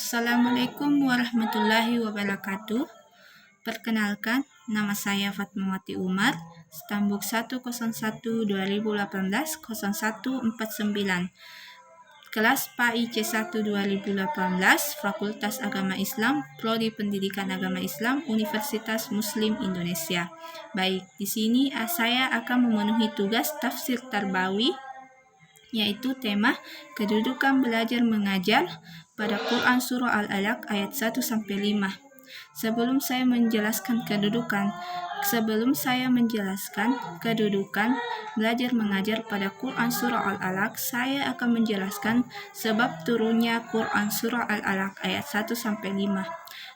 Assalamualaikum warahmatullahi wabarakatuh. Perkenalkan, nama saya Fatmawati Umar, Stambuk 101-2018-0149, kelas PAI C1 2018, Fakultas Agama Islam, Prodi Pendidikan Agama Islam, Universitas Muslim Indonesia. Baik, di sini saya akan memenuhi tugas tafsir tarbawi, yaitu tema kedudukan belajar mengajar pada Quran Surah Al-Alaq ayat 1-5. Sebelum saya menjelaskan kedudukan belajar mengajar pada Quran Surah Al-Alaq, saya akan menjelaskan sebab turunnya Quran Surah Al-Alaq ayat 1-5.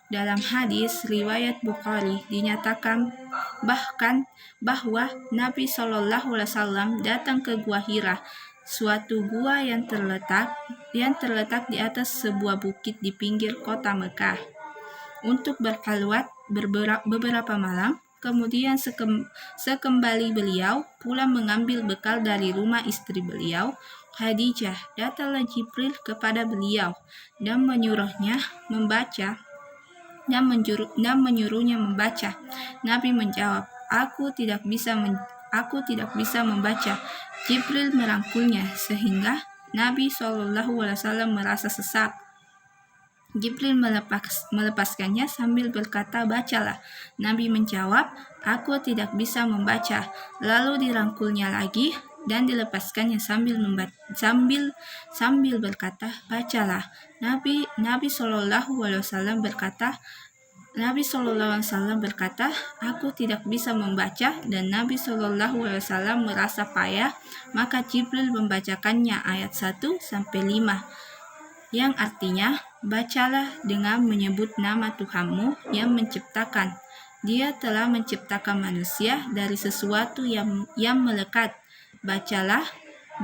Dalam hadis riwayat Bukhari dinyatakan bahwa Nabi SAW datang ke Gua Hira, suatu gua yang terletak di atas sebuah bukit di pinggir kota Mekah, untuk berkhalwat beberapa malam. Kemudian sekembali beliau pulang mengambil bekal dari rumah istri beliau, Khadijah, datanglah Jibril kepada beliau dan menyuruhnya membaca. Nabi menjawab, Aku tidak bisa membaca. Jibril merangkulnya sehingga Nabi SAW merasa sesak. Jibril melepaskannya sambil berkata, Bacalah. Nabi menjawab, Aku tidak bisa membaca. Lalu dirangkulnya lagi dan dilepaskannya sambil berkata, Bacalah. Nabi SAW berkata, Aku tidak bisa membaca, dan Nabi SAW merasa payah, maka Jibril membacakannya ayat 1-5, yang artinya, bacalah dengan menyebut nama Tuhanmu yang menciptakan. Dia telah menciptakan manusia dari sesuatu yang melekat. Bacalah,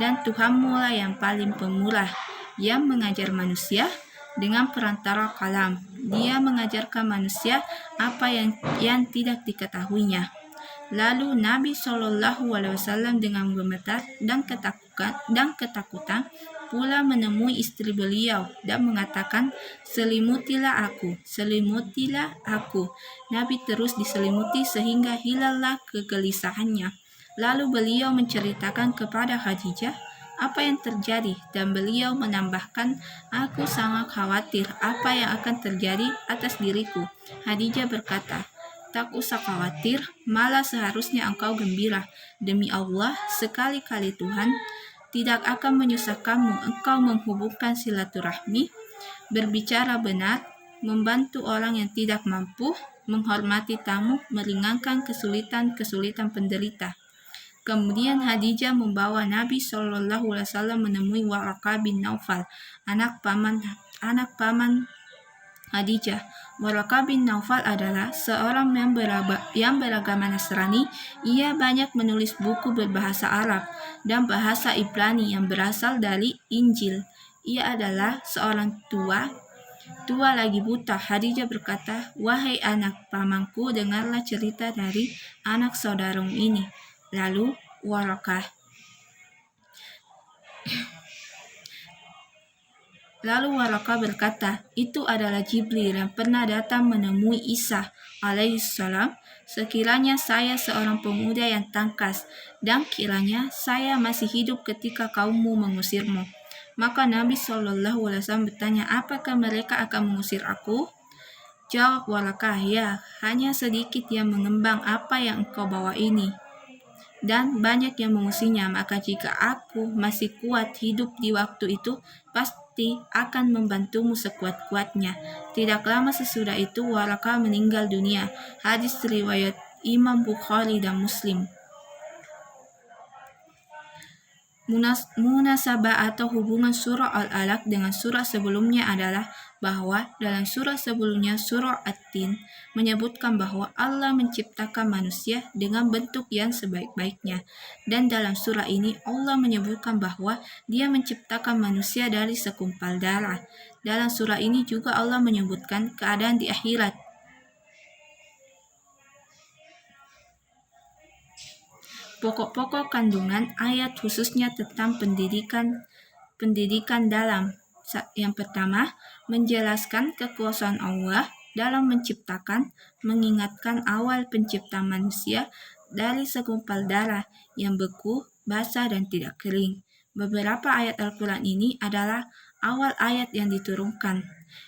dan Tuhanmu lah yang paling pemurah, yang mengajar manusia dengan perantara kalam. Dia mengajarkan manusia apa yang tidak diketahuinya. Lalu Nabi SAW dengan gemetar dan ketakutan pula menemui istri beliau dan mengatakan, Selimutilah aku. Nabi terus diselimuti sehingga hilallah kegelisahannya. Lalu beliau menceritakan kepada Khadijah apa yang terjadi, dan beliau menambahkan, Aku sangat khawatir apa yang akan terjadi atas diriku. Khadijah berkata, Tak usah khawatir, malah seharusnya engkau gembira. Demi Allah, sekali-kali Tuhan tidak akan menyusahkanmu engkau menghubungkan silaturahmi, berbicara benar, membantu orang yang tidak mampu, menghormati tamu, meringankan kesulitan penderita. Kemudian Khadijah membawa Nabi SAW menemui Waraqah bin Naufal, anak paman Khadijah. Waraqah bin Naufal adalah seorang yang beragama Nasrani. Ia banyak menulis buku berbahasa Arab dan bahasa Ibrani yang berasal dari Injil. Ia adalah seorang tua lagi buta. Khadijah berkata, Wahai anak pamanku, dengarlah cerita dari anak saudaramu ini. Lalu Waraqah berkata, Itu adalah Jibril yang pernah datang menemui Isa alaihissalam. Sekiranya saya seorang pemuda yang tangkas, dan kiranya saya masih hidup ketika kaummu mengusirmu. Maka Nabi SAW bertanya, Apakah mereka akan mengusir aku? Jawab Waraqah, Ya, hanya sedikit yang mengembang apa yang engkau bawa ini, dan banyak yang mengusirnya. Maka jika aku masih kuat hidup di waktu itu, pasti akan membantumu sekuat-kuatnya. Tidak lama sesudah itu Waraqah meninggal dunia. Hadis riwayat Imam Bukhari dan Muslim. Munasabah atau hubungan surah Al-Alaq dengan surah sebelumnya adalah bahwa dalam surah sebelumnya, surah At-Tin, menyebutkan bahwa Allah menciptakan manusia dengan bentuk yang sebaik-baiknya. Dan dalam surah ini Allah menyebutkan bahwa Dia menciptakan manusia dari segumpal darah. Dalam surah ini juga Allah menyebutkan keadaan di akhirat. Pokok-pokok kandungan ayat khususnya tentang pendidikan dalam. Yang pertama, menjelaskan kekuasaan Allah dalam menciptakan, mengingatkan awal pencipta manusia dari segumpal darah yang beku, basah, dan tidak kering. Beberapa ayat Al-Quran ini adalah awal ayat yang diturunkan.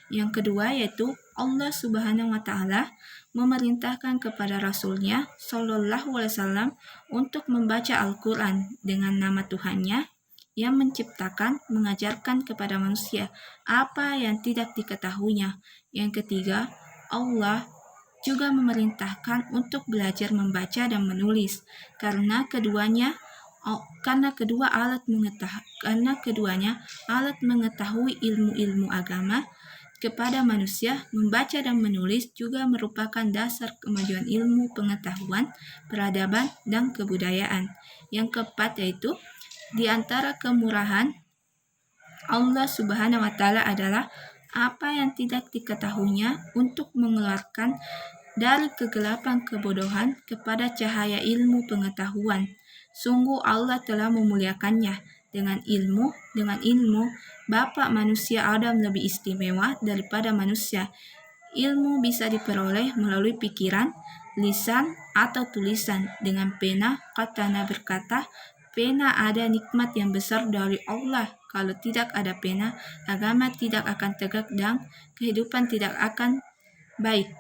Yang kedua yaitu Allah Subhanahu wa Ta'ala memerintahkan kepada Rasulnya Shallallahu Alaihi Wasallam untuk membaca Al-Quran dengan nama Tuhannya yang menciptakan, mengajarkan kepada manusia apa yang tidak diketahuinya. Yang ketiga, Allah juga memerintahkan untuk belajar membaca dan menulis karena keduanya alat mengetahui ilmu-ilmu agama kepada manusia. Membaca dan menulis juga merupakan dasar kemajuan ilmu pengetahuan, peradaban, dan kebudayaan. Yang keempat yaitu di antara kemurahan Allah Subhanahu wa Ta'ala adalah apa yang tidak diketahuinya untuk mengeluarkan dari kegelapan kebodohan kepada cahaya ilmu pengetahuan. Sungguh Allah telah memuliakannya dengan ilmu Bapa manusia Adam lebih istimewa daripada manusia. Ilmu bisa diperoleh melalui pikiran, lisan, atau tulisan. Dengan pena, Qatada berkata, pena ada nikmat yang besar dari Allah. Kalau tidak ada pena, agama tidak akan tegak dan kehidupan tidak akan baik.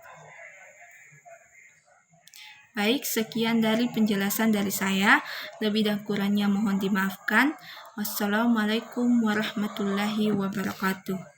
Baik, sekian dari penjelasan dari saya. Lebih dan kurangnya mohon dimaafkan. Wassalamualaikum warahmatullahi wabarakatuh.